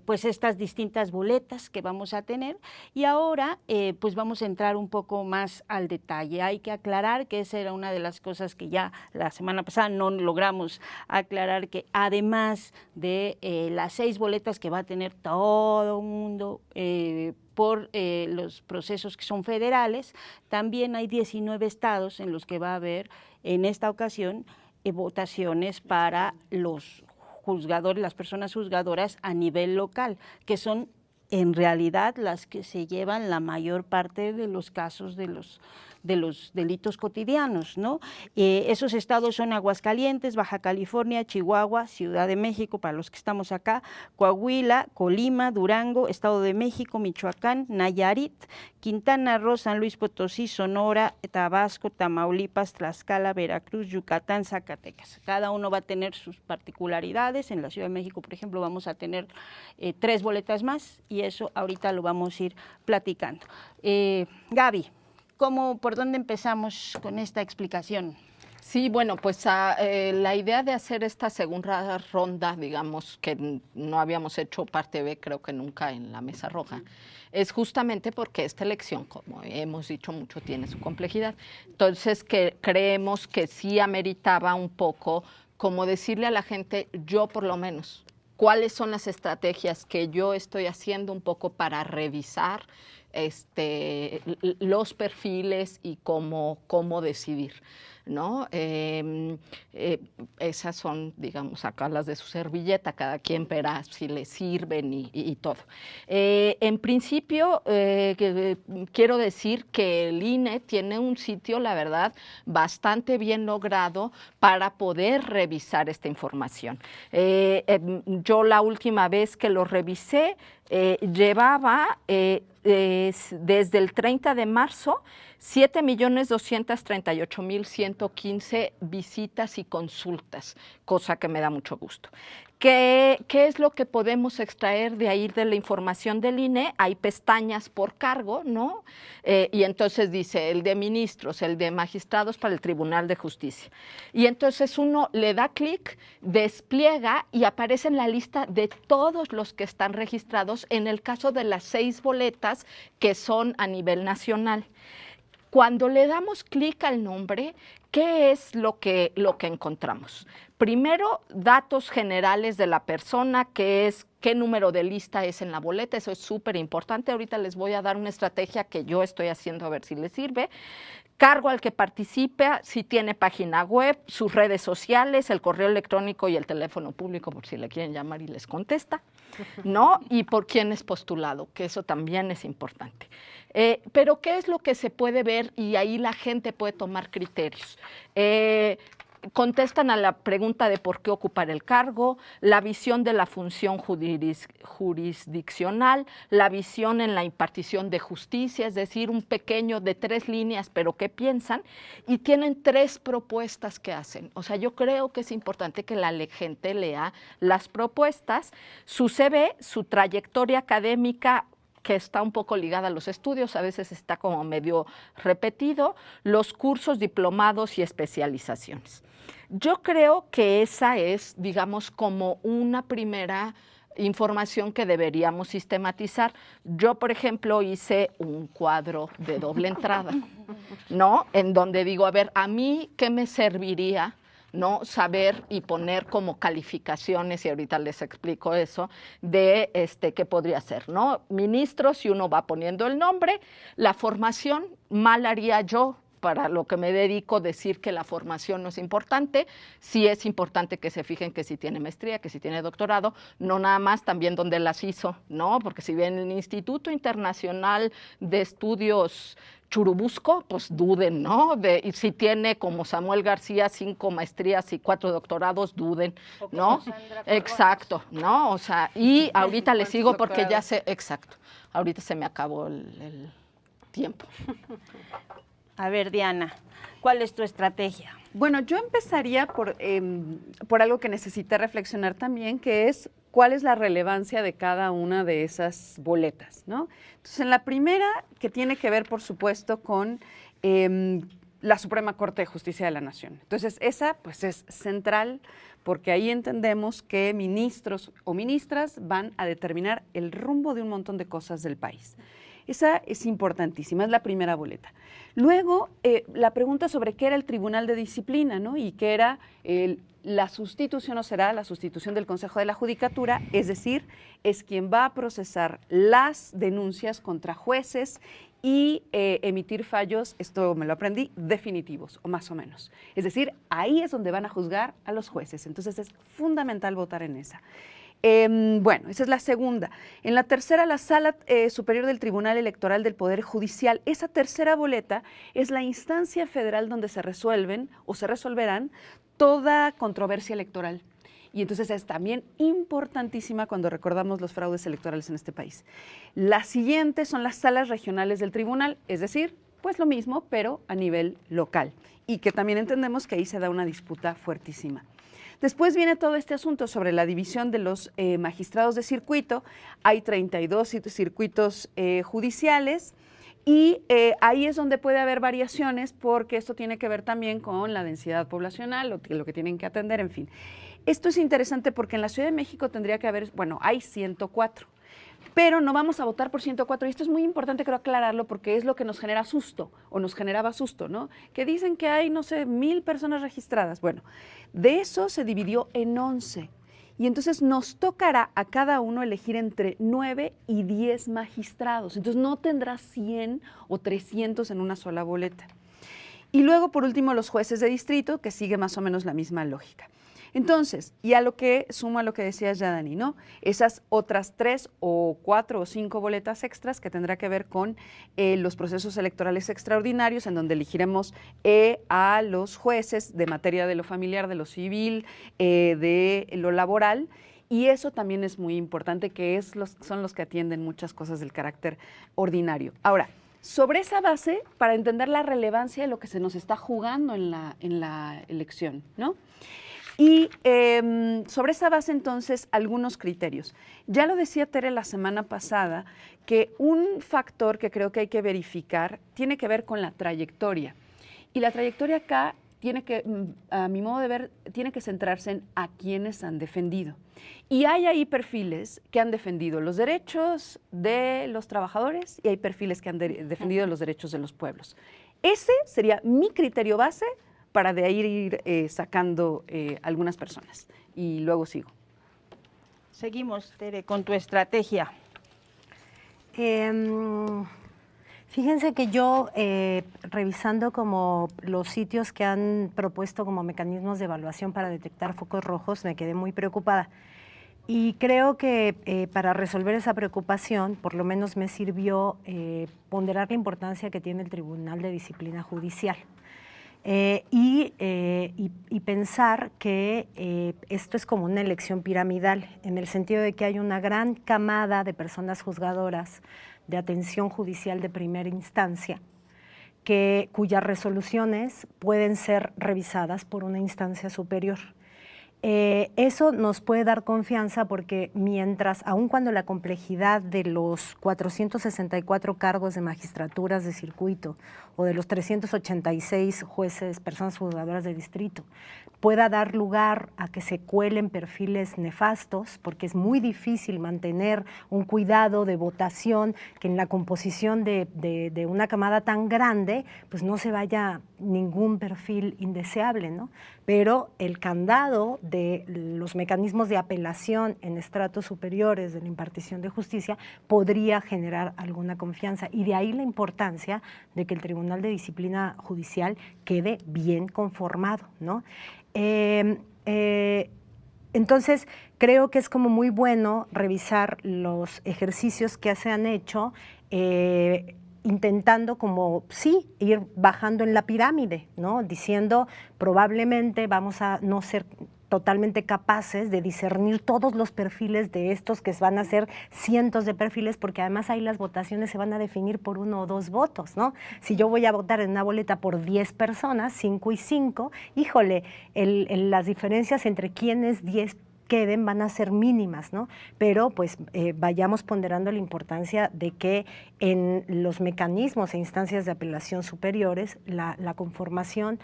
pues estas distintas boletas que vamos a tener, y ahora pues vamos a entrar un poco más al detalle. Hay que aclarar que esa era una de las cosas que ya la semana pasada no logramos aclarar, que además de las 6 boletas que va a tener todo el mundo por los procesos que son federales, también hay 19 estados en los que va a haber en esta ocasión votaciones para los juzgadores, las personas juzgadoras a nivel local, que son en realidad las que se llevan la mayor parte de los casos de los delitos cotidianos, ¿no? Esos estados son Aguascalientes, Baja California, Chihuahua, Ciudad de México, para los que estamos acá, Coahuila, Colima, Durango, Estado de México, Michoacán, Nayarit, Quintana Roo, San Luis Potosí, Sonora, Tabasco, Tamaulipas, Tlaxcala, Veracruz, Yucatán, Zacatecas. Cada uno va a tener sus particularidades. En la Ciudad de México, por ejemplo, vamos a tener 3 boletas más, y eso ahorita lo vamos a ir platicando. Gaby, ¿por dónde empezamos con esta explicación?
Sí, bueno, pues la idea de hacer esta segunda ronda, digamos, que no habíamos hecho parte B, creo que nunca en la Mesa Roja, es justamente porque esta elección, como hemos dicho mucho, tiene su complejidad. Entonces, que creemos que sí ameritaba un poco como decirle a la gente, yo por lo menos, cuáles son las estrategias que yo estoy haciendo un poco para revisar los perfiles y cómo decidir, ¿no? Esas son, digamos, sacarlas de su servilleta, cada quien verá si le sirven y todo. En principio, quiero decir que el INE tiene un sitio, la verdad, bastante bien logrado para poder revisar esta información. Yo la última vez que lo revisé, llevaba desde el 30 de marzo 7.238.115 visitas y consultas, cosa que me da mucho gusto. ¿Qué es lo que podemos extraer de ahí de la información del INE? Hay pestañas por cargo, ¿no? Y entonces dice el de ministros, el de magistrados para el Tribunal de Justicia. Y entonces uno le da clic, despliega y aparece en la lista de todos los que están registrados en el caso de las 6 boletas que son a nivel nacional. Cuando le damos clic al nombre, ¿qué es lo que encontramos? Primero, datos generales de la persona, que es qué número de lista es en la boleta, eso es súper importante. Ahorita les voy a dar una estrategia que yo estoy haciendo a ver si les sirve. Cargo al que participa, si tiene página web, sus redes sociales, el correo electrónico y el teléfono público por si le quieren llamar y les contesta, ¿no? Y por quién es postulado, que eso también es importante. Pero ¿qué es lo que se puede ver? Y ahí la gente puede tomar criterios. Contestan a la pregunta de por qué ocupar el cargo, la visión de la función jurisdiccional, la visión en la impartición de justicia, es decir, un pequeño de 3 líneas, pero ¿qué piensan? Y tienen 3 propuestas que hacen. O sea, yo creo que es importante que la gente lea las propuestas, su CV, su trayectoria académica, que está un poco ligada a los estudios, a veces está como medio repetido, los cursos, diplomados y especializaciones. Yo creo que esa es, digamos, como una primera información que deberíamos sistematizar. Yo, por ejemplo, hice un cuadro de doble entrada, ¿no? En donde digo, a ver, ¿a mí qué me serviría, no saber y poner como calificaciones, y ahorita les explico eso, de qué podría ser, ¿no? Ministros, si uno va poniendo el nombre, la formación, mal haría yo para lo que me dedico, decir que la formación no es importante. Sí es importante que se fijen que si tiene maestría, que si tiene doctorado, no nada más, también dónde las hizo, ¿no? Porque si bien el Instituto Internacional de Estudios Churubusco, pues duden, ¿no? Y si tiene, como Samuel García, 5 maestrías y 4 doctorados, duden, ¿no? Exacto, ¿no? O sea, y ahorita le sigo porque ya sé, exacto, ahorita se me acabó el tiempo.
A ver, Diana, ¿cuál es tu estrategia?
Bueno, yo empezaría por algo que necesita reflexionar también, que es cuál es la relevancia de cada una de esas boletas, ¿no? Entonces, en la primera, que tiene que ver, por supuesto, con la Suprema Corte de Justicia de la Nación. Entonces, esa, pues, es central, porque ahí entendemos que ministros o ministras van a determinar el rumbo de un montón de cosas del país. Esa es importantísima, es la primera boleta. Luego, la pregunta sobre qué era el Tribunal de Disciplina, ¿no? Y qué era la sustitución, o será la sustitución del Consejo de la Judicatura, es decir, es quien va a procesar las denuncias contra jueces y emitir fallos, esto me lo aprendí, definitivos, o más o menos. Es decir, ahí es donde van a juzgar a los jueces. Entonces, es fundamental votar en esa. Bueno, esa es la segunda. En la tercera, la Sala Superior del Tribunal Electoral del Poder Judicial. Esa tercera boleta es la instancia federal donde se resuelven o se resolverán toda controversia electoral. Y entonces es también importantísima cuando recordamos los fraudes electorales en este país. Las siguientes son las salas regionales del tribunal, es decir, pues lo mismo, pero a nivel local. Y que también entendemos que ahí se da una disputa fuertísima. Después viene todo este asunto sobre la división de los magistrados de circuito. Hay 32 circuitos judiciales y ahí es donde puede haber variaciones porque esto tiene que ver también con la densidad poblacional, lo que tienen que atender, en fin. Esto es interesante porque en la Ciudad de México tendría que haber, bueno, hay 104. Pero no vamos a votar por 104, y esto es muy importante, creo, aclararlo, porque es lo que nos genera susto, o nos generaba susto, ¿no? Que dicen que hay, no sé, 1000 personas registradas. Bueno, de eso se dividió en 11, Y entonces nos tocará a cada uno elegir entre 9 y 10 magistrados. Entonces no tendrá 100 o 300 en una sola boleta. Y luego, por último, los jueces de distrito, que sigue más o menos la misma lógica. Entonces, y a lo que suma lo que decías ya, Dani, ¿no? Esas otras 3 o 4 o 5 boletas extras que tendrá que ver con los procesos electorales extraordinarios, en donde elegiremos a los jueces de materia de lo familiar, de lo civil, de lo laboral. Y eso también es muy importante, que son los que atienden muchas cosas del carácter ordinario. Ahora, sobre esa base, para entender la relevancia de lo que se nos está jugando en la elección, ¿no? Y sobre esa base, entonces, algunos criterios. Ya lo decía Tere la semana pasada, que un factor que creo que hay que verificar tiene que ver con la trayectoria. Y la trayectoria acá tiene que, a mi modo de ver, tiene que centrarse en a quienes han defendido. Y hay ahí perfiles que han defendido los derechos de los trabajadores y hay perfiles que han defendido los derechos de los pueblos. Ese sería mi criterio base para de ahí ir sacando algunas personas. Y luego sigo.
Seguimos, Tere, con tu estrategia.
Fíjense que yo, revisando como los sitios que han propuesto como mecanismos de evaluación para detectar focos rojos, me quedé muy preocupada. Y creo que para resolver esa preocupación, por lo menos me sirvió ponderar la importancia que tiene el Tribunal de Disciplina Judicial. Y pensar que esto es como una elección piramidal, en el sentido de que hay una gran camada de personas juzgadoras de atención judicial de primera instancia, cuyas resoluciones pueden ser revisadas por una instancia superior. Eso nos puede dar confianza porque aun cuando la complejidad de los 464 cargos de magistraturas de circuito o de los 386 jueces, personas juzgadoras de distrito, pueda dar lugar a que se cuelen perfiles nefastos, porque es muy difícil mantener un cuidado de votación que en la composición de una camada tan grande, pues no se vaya ningún perfil indeseable, ¿no? Pero el candado de los mecanismos de apelación en estratos superiores de la impartición de justicia podría generar alguna confianza, y de ahí la importancia de que el Tribunal de Disciplina Judicial quede bien conformado, ¿no? Entonces, creo que es como muy bueno revisar los ejercicios que se han hecho, intentando como, sí, ir bajando en la pirámide, ¿no? Diciendo, probablemente vamos a no ser totalmente capaces de discernir todos los perfiles de estos, que van a ser cientos de perfiles, porque además ahí las votaciones se van a definir por 1 o 2 votos, ¿no? Si yo voy a votar en una boleta por 10 personas, 5 y 5, híjole, las diferencias entre quienes 10 queden van a ser mínimas, ¿no? Pero pues vayamos ponderando la importancia de que en los mecanismos e instancias de apelación superiores la conformación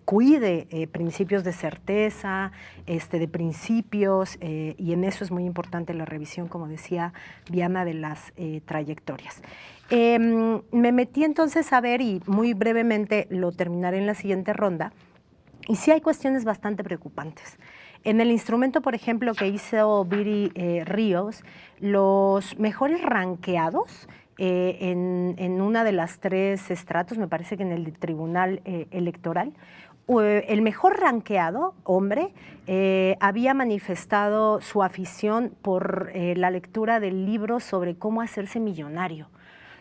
cuide principios de certeza, de principios, y en eso es muy importante la revisión, como decía Viana, de las trayectorias. Me metí entonces a ver, y muy brevemente lo terminaré en la siguiente ronda, y sí hay cuestiones bastante preocupantes. En el instrumento, por ejemplo, que hizo Viri Ríos, los mejores ranqueados en una de las 3 estratos, me parece que en el Tribunal Electoral, el mejor ranqueado, hombre, había manifestado su afición por la lectura del libro sobre cómo hacerse millonario,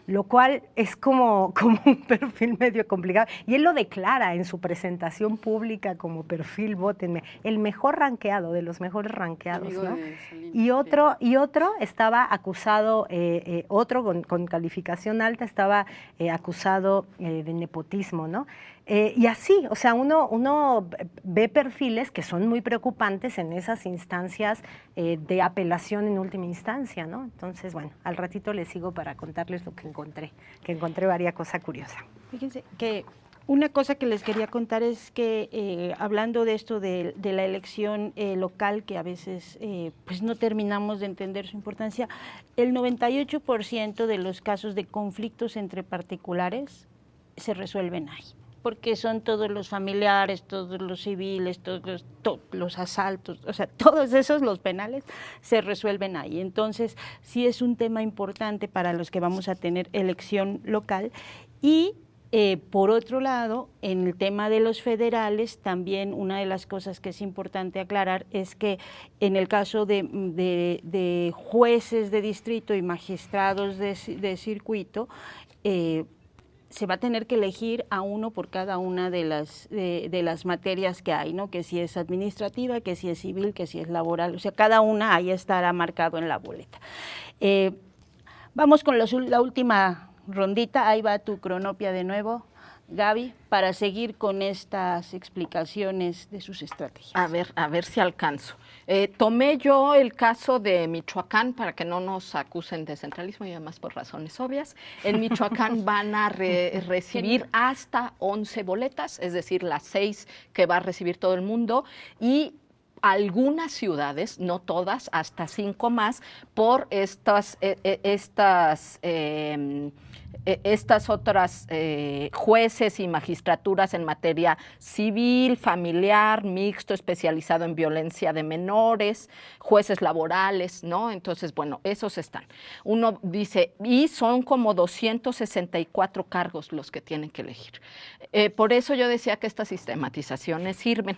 lo cual es como un perfil medio complicado. Y él lo declara en su presentación pública como perfil, vótenme, el mejor ranqueado, de los mejores ranqueados, ¿no? Y otro estaba acusado, otro con calificación alta estaba acusado de nepotismo, ¿no? Y así, o sea, uno ve perfiles que son muy preocupantes en esas instancias de apelación en última instancia, ¿no? Entonces, bueno, al ratito les sigo para contarles lo que encontré varias cosas curiosas.
Fíjense que una cosa que les quería contar es que hablando de esto de la elección local, que a veces pues no terminamos de entender su importancia, el 98% de los casos de conflictos entre particulares se resuelven ahí. porque son todos los familiares, todos los civiles, todos los asaltos, o sea, todos esos, los penales, se resuelven ahí. Entonces, sí es un tema importante para los que vamos a tener elección local. Y por otro lado, en el tema de los federales, también una de las cosas que es importante aclarar es que en el caso de jueces de distrito y magistrados de circuito, se va a tener que elegir a uno por cada una de las materias que hay, ¿no? Que si es administrativa, que si es civil, que si es laboral, o sea, cada una ahí estará marcado en la boleta. Vamos con la última rondita, ahí va tu cronopia de nuevo, Gaby, para seguir con estas explicaciones de sus estrategias.
A ver si alcanzo. Tomé yo el caso de Michoacán para que no nos acusen de centralismo y además por razones obvias. En Michoacán van a recibir hasta 11 boletas, es decir, las 6 que va a recibir todo el mundo, y algunas ciudades, no todas, hasta 5 más, por estas otras jueces y magistraturas en materia civil, familiar, mixto, especializado en violencia de menores, jueces laborales, ¿no? Entonces, bueno, esos están. Uno dice, y son como 264 cargos los que tienen que elegir. Por eso yo decía que estas sistematizaciones sirven.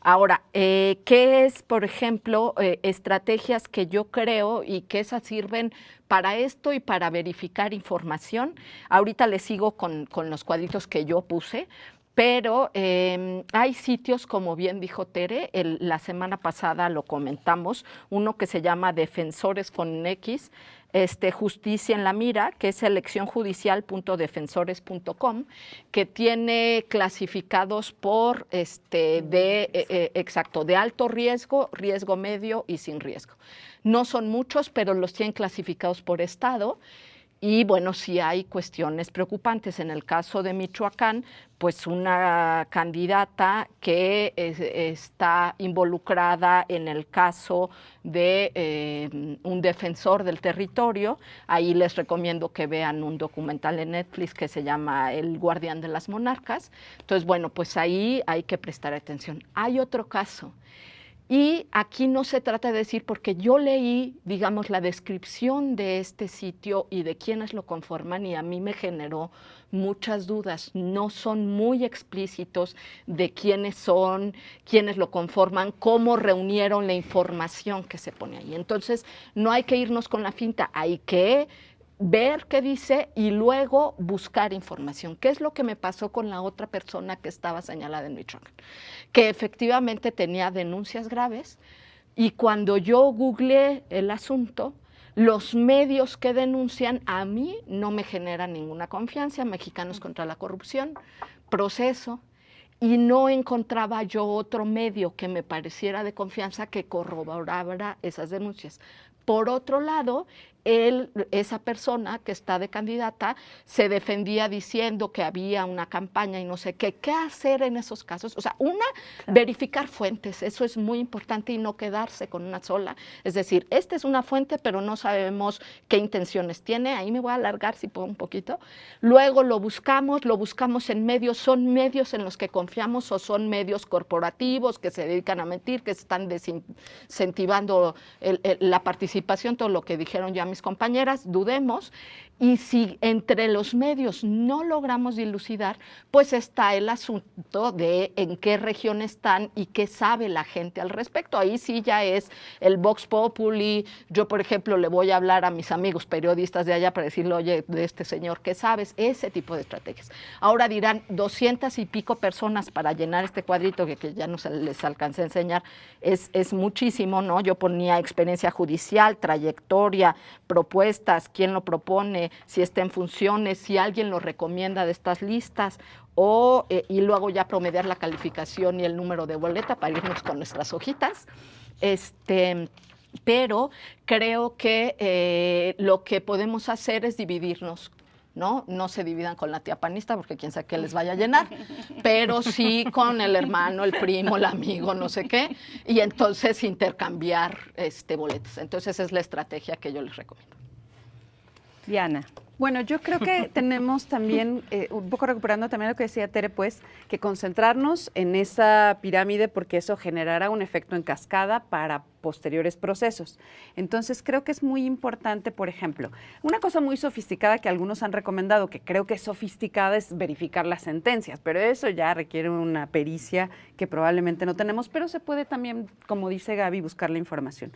Ahora, ¿qué es, por ejemplo, estrategias que yo creo y que esas sirven para esto y para verificar información? Ahorita les sigo con los cuadritos que yo puse, pero hay sitios, como bien dijo Tere, la semana pasada lo comentamos, uno que se llama Defensores con X, Justicia en la Mira, que es eleccionjudicial.defensores.com, que tiene clasificados por de alto riesgo, riesgo medio y sin riesgo. No son muchos, pero los tienen clasificados por estado. Y bueno, sí hay cuestiones preocupantes. En el caso de Michoacán, pues una candidata que está involucrada en el caso de un defensor del territorio. Ahí les recomiendo que vean un documental en Netflix que se llama El Guardián de las Monarcas. Entonces, bueno, pues ahí hay que prestar atención. Hay otro caso. Y aquí no se trata de decir, porque yo leí, digamos, la descripción de este sitio y de quiénes lo conforman y a mí me generó muchas dudas. No son muy explícitos de quiénes son, quiénes lo conforman, cómo reunieron la información que se pone ahí. Entonces, no hay que irnos con la finta, hay que ver qué dice y luego buscar información. ¿Qué es lo que me pasó con la otra persona que estaba señalada en Michoacán? Que efectivamente tenía denuncias graves y cuando yo googleé el asunto, los medios que denuncian a mí no me generan ninguna confianza. Mexicanos contra la Corrupción, Proceso, y no encontraba yo otro medio que me pareciera de confianza que corroborara esas denuncias. Por otro lado, esa persona que está de candidata se defendía diciendo que había una campaña y no sé qué. ¿Qué hacer en esos casos? O sea, verificar fuentes, eso es muy importante y no quedarse con una sola. Es decir, esta es una fuente, pero no sabemos qué intenciones tiene. Ahí me voy a alargar si puedo un poquito. Luego lo buscamos en medios. ¿Son medios en los que confiamos o son medios corporativos que se dedican a mentir, que están desincentivando la participación? Todo lo que dijeron ya mis compañeras, dudemos, y si entre los medios no logramos dilucidar, pues está el asunto de en qué región están y qué sabe la gente al respecto. Ahí sí ya es el Vox Populi. Yo, por ejemplo, le voy a hablar a mis amigos periodistas de allá para decirle, oye, de este señor, ¿qué sabes? Ese tipo de estrategias. Ahora dirán, 200 y pico personas para llenar este cuadrito que ya no se les alcancé a enseñar, es muchísimo, ¿no? Yo ponía experiencia judicial, trayectoria, propuestas, quién lo propone, si está en funciones, si alguien lo recomienda de estas listas, y luego ya promediar la calificación y el número de boleta para irnos con nuestras hojitas. Pero creo que lo que podemos hacer es dividirnos. No se dividan con la tía panista porque quién sabe qué les vaya a llenar, pero sí con el hermano, el primo, el amigo, no sé qué, y entonces intercambiar boletas. Entonces esa es la estrategia que yo les recomiendo.
Diana.
Bueno, yo creo que tenemos también, un poco recuperando también lo que decía Tere, pues, que concentrarnos en esa pirámide porque eso generará un efecto en cascada para posteriores procesos. Entonces, creo que es muy importante, por ejemplo, una cosa muy sofisticada que algunos han recomendado, que creo que es sofisticada, es verificar las sentencias, pero eso ya requiere una pericia que probablemente no tenemos, pero se puede también, como dice Gaby, buscar la información.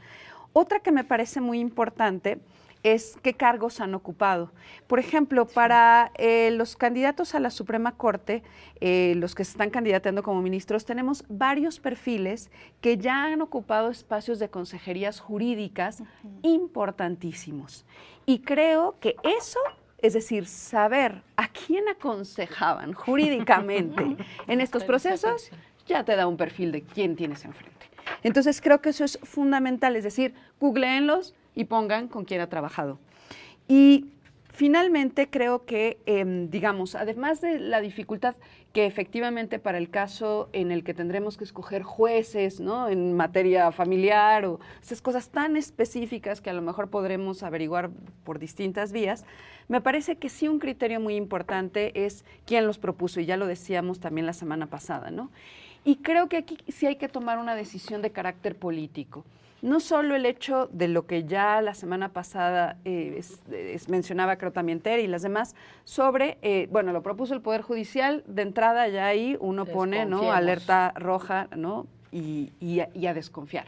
Otra que me parece muy importante es qué cargos han ocupado. Por ejemplo, para los candidatos a la Suprema Corte, los que se están candidateando como ministros, tenemos varios perfiles que ya han ocupado espacios de consejerías jurídicas importantísimos. Y creo que eso, es decir, saber a quién aconsejaban jurídicamente en estos procesos, ya te da un perfil de quién tienes enfrente. Entonces, creo que eso es fundamental, es decir, googleenlos y pongan con quién ha trabajado. Y finalmente creo que, digamos, además de la dificultad que efectivamente para el caso en el que tendremos que escoger jueces, ¿no?, en materia familiar o esas cosas tan específicas que a lo mejor podremos averiguar por distintas vías, me parece que sí un criterio muy importante es quién los propuso, y ya lo decíamos también la semana pasada, ¿no? Y creo que aquí sí hay que tomar una decisión de carácter político. No solo el hecho de lo que ya la semana pasada mencionaba, creo también Tere y las demás, sobre, bueno, lo propuso el Poder Judicial, de entrada ya ahí uno pone, ¿no?, alerta roja, ¿no?, y a desconfiar.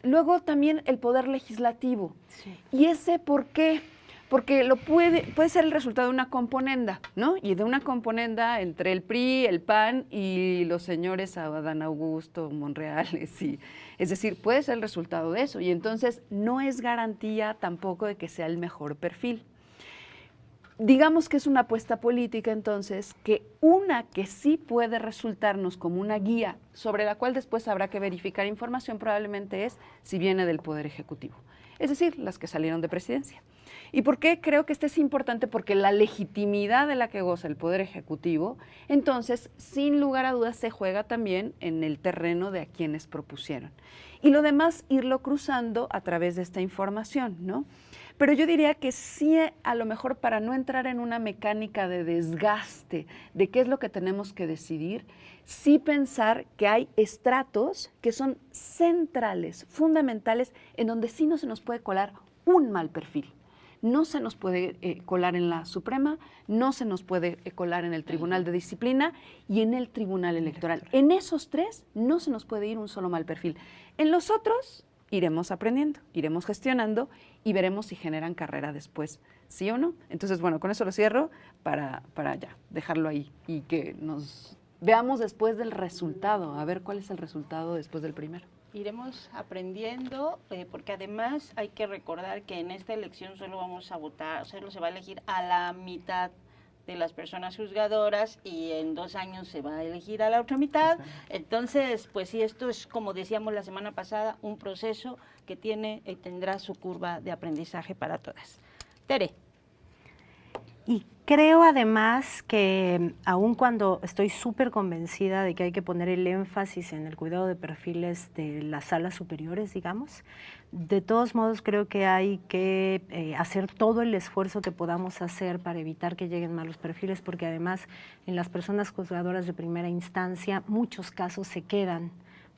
Luego también el Poder Legislativo. Sí. ¿Y ese por qué? Porque puede ser el resultado de una componenda, ¿no? Y de una componenda entre el PRI, el PAN y los señores Adán Augusto, Monreales. Es decir, puede ser el resultado de eso. Y entonces no es garantía tampoco de que sea el mejor perfil. Digamos que es una apuesta política, entonces, que sí puede resultarnos como una guía sobre la cual después habrá que verificar información, probablemente es si viene del Poder Ejecutivo. Es decir, las que salieron de presidencia. ¿Y por qué creo que este es importante? Porque la legitimidad de la que goza el Poder Ejecutivo, entonces, sin lugar a dudas, se juega también en el terreno de a quienes propusieron. Y lo demás, irlo cruzando a través de esta información, ¿no? Pero yo diría que sí, a lo mejor para no entrar en una mecánica de desgaste de qué es lo que tenemos que decidir, sí pensar que hay estratos que son centrales, fundamentales, en donde sí no se nos puede colar un mal perfil. No se nos puede colar en la Suprema, no se nos puede colar en el Tribunal de Disciplina y en el Tribunal Electoral. En esos tres no se nos puede ir un solo mal perfil. En los otros iremos aprendiendo, iremos gestionando y veremos si generan carrera después, sí o no. Entonces, bueno, con eso lo cierro para ya dejarlo ahí y que nos veamos después del resultado, a ver cuál es el resultado después del primero.
Iremos aprendiendo, porque además hay que recordar que en esta elección solo vamos a votar, solo se va a elegir a la mitad de las personas juzgadoras y en 2 años se va a elegir a la otra mitad. Entonces, pues sí, esto es, como decíamos la semana pasada, un proceso que tendrá su curva de aprendizaje para todas. Tere.
Y creo además que aun cuando estoy súper convencida de que hay que poner el énfasis en el cuidado de perfiles de las salas superiores, digamos, de todos modos creo que hay que hacer todo el esfuerzo que podamos hacer para evitar que lleguen malos perfiles, porque además en las personas juzgadoras de primera instancia muchos casos se quedan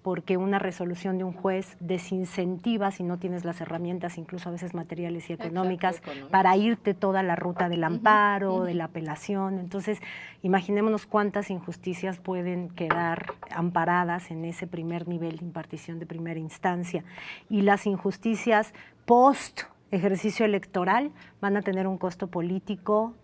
porque una resolución de un juez desincentiva, si no tienes las herramientas, incluso a veces materiales y económicas, para irte toda la ruta del amparo, de la apelación. Entonces, imaginémonos cuántas injusticias pueden quedar amparadas en ese primer nivel de impartición de primera instancia. Y las injusticias post ejercicio electoral van a tener un costo político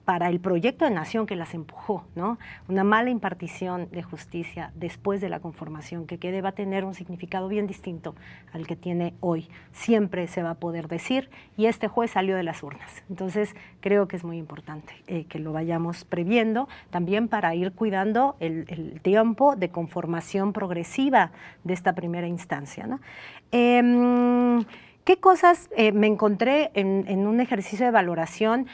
para el proyecto de nación que las empujó, ¿no? Una mala impartición de justicia después de la conformación que quede va a tener un significado bien distinto al que tiene hoy. Siempre se va a poder decir, y este juez salió de las urnas. Entonces, creo que es muy importante que lo vayamos previendo, también para ir cuidando el tiempo de conformación progresiva de esta primera instancia, ¿no? ¿Qué cosas me encontré en un ejercicio de valoración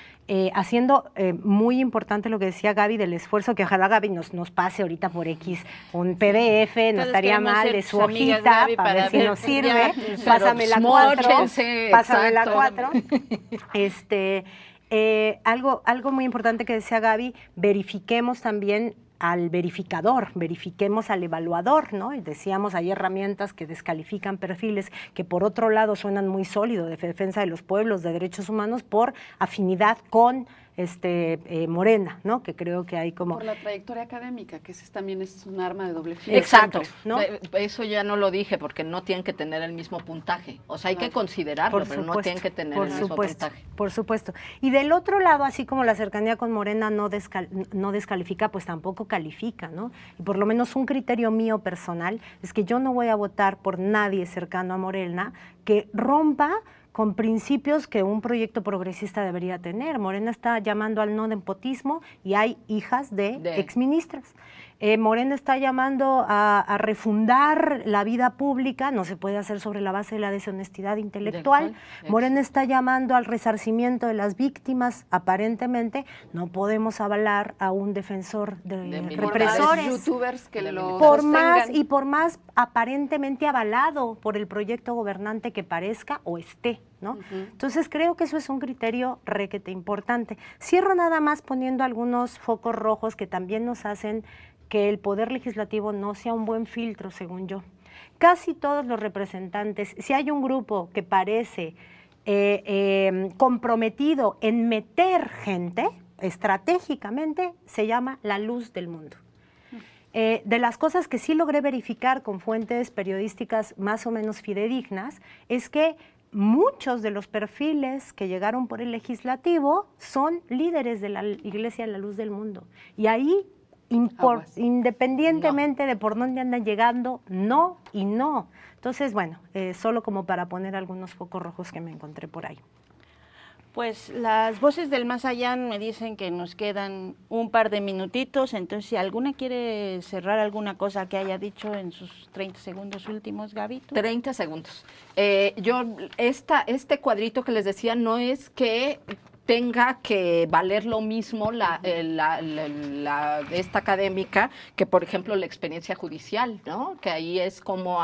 haciendo muy importante lo que decía Gaby del esfuerzo, que ojalá Gaby nos pase ahorita por X un PDF, no estaría mal, de su hojita, para ver si nos sirve, pásame la 4, Algo muy importante que decía Gaby, verifiquemos también al verificador, verifiquemos al evaluador, ¿no? Y decíamos, hay herramientas que descalifican perfiles que por otro lado suenan muy sólidos, de defensa de los pueblos, de derechos humanos, por afinidad con Morena, ¿no? Que creo que hay como...
Por la trayectoria académica, que también es un arma de doble filo.
Exacto,
¿no?
Eso ya no lo dije porque no tienen que tener el mismo puntaje. O sea, hay que considerarlo, pero no tienen que tener el mismo puntaje.
Por supuesto. Y del otro lado, así como la cercanía con Morena no descalifica, pues tampoco califica, ¿no? Y por lo menos un criterio mío personal es que yo no voy a votar por nadie cercano a Morena que rompa con principios que un proyecto progresista debería tener. Morena está llamando al no nepotismo y hay hijas de exministras. Morena está llamando a refundar la vida pública, no se puede hacer sobre la base de la deshonestidad intelectual. Morena está llamando al resarcimiento de las víctimas, aparentemente. No podemos avalar a un defensor de represores.
Youtubers que lo
por más aparentemente avalado por el proyecto gobernante que parezca o esté, ¿no? Entonces creo que eso es un criterio requete importante. Cierro nada más poniendo algunos focos rojos que también nos hacen que el Poder Legislativo no sea un buen filtro, según yo. Casi todos los representantes, si hay un grupo que parece comprometido en meter gente estratégicamente, se llama la luz del mundo. De las cosas que sí logré verificar con fuentes periodísticas más o menos fidedignas, es que muchos de los perfiles que llegaron por el legislativo son líderes de la Iglesia de la Luz del Mundo. Y ahí, independientemente de por dónde andan llegando, no y no. Entonces, bueno, solo como para poner algunos focos rojos que me encontré por ahí.
Pues las voces del más allá me dicen que nos quedan un par de minutitos, entonces si alguna quiere cerrar alguna cosa que haya dicho en sus 30 segundos últimos, Gaby. ¿Tú?
30 segundos. Este cuadrito que les decía no es que tenga que valer lo mismo esta académica que, por ejemplo, la experiencia judicial, ¿no? Que ahí es como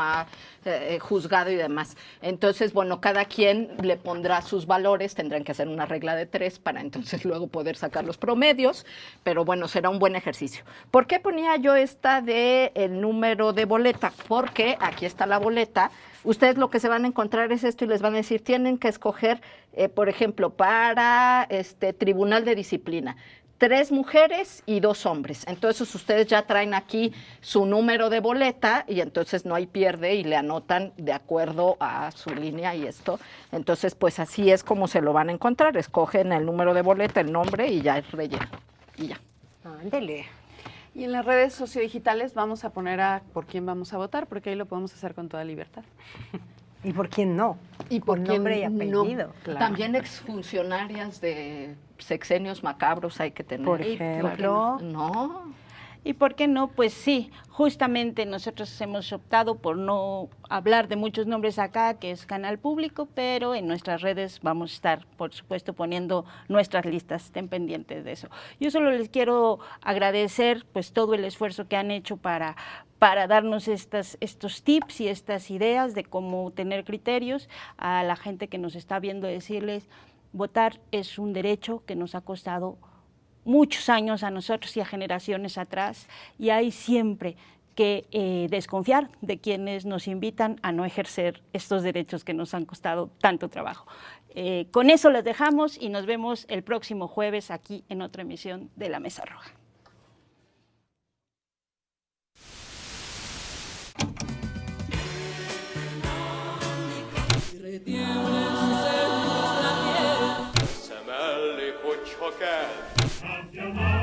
juzgado y demás. Entonces, bueno, cada quien le pondrá sus valores, tendrán que hacer una regla de 3 para entonces luego poder sacar los promedios, pero bueno, será un buen ejercicio. ¿Por qué ponía yo esta de el número de boleta? Porque aquí está la boleta. Ustedes lo que se van a encontrar es esto y les van a decir, tienen que escoger, por ejemplo, para Tribunal de Disciplina, 3 mujeres y 2 hombres. Entonces ustedes ya traen aquí su número de boleta y entonces no hay pierde y le anotan de acuerdo a su línea y esto. Entonces pues así es como se lo van a encontrar. Escogen el número de boleta, el nombre y ya es relleno. Y ya.
Ándele.
Y en las redes sociodigitales vamos a poner por quién vamos a votar, porque ahí lo podemos hacer con toda libertad.
¿Y por quién no?
Y por
con nombre y apellido.
No, claro.
También exfuncionarias de sexenios macabros hay que tener.
Por ejemplo.
No.
¿Y por qué no? Pues sí, justamente nosotros hemos optado por no hablar de muchos nombres acá, que es canal público, pero en nuestras redes vamos a estar, por supuesto, poniendo nuestras listas, estén pendientes de eso. Yo solo les quiero agradecer pues todo el esfuerzo que han hecho para darnos estos tips y estas ideas de cómo tener criterios. A la gente que nos está viendo decirles, votar es un derecho que nos ha costado muchos años a nosotros y a generaciones atrás, y hay siempre que desconfiar de quienes nos invitan a no ejercer estos derechos que nos han costado tanto trabajo. Con eso les dejamos y nos vemos el próximo jueves aquí en otra emisión de La Mesa Roja.
Szem elé, hogyha kell.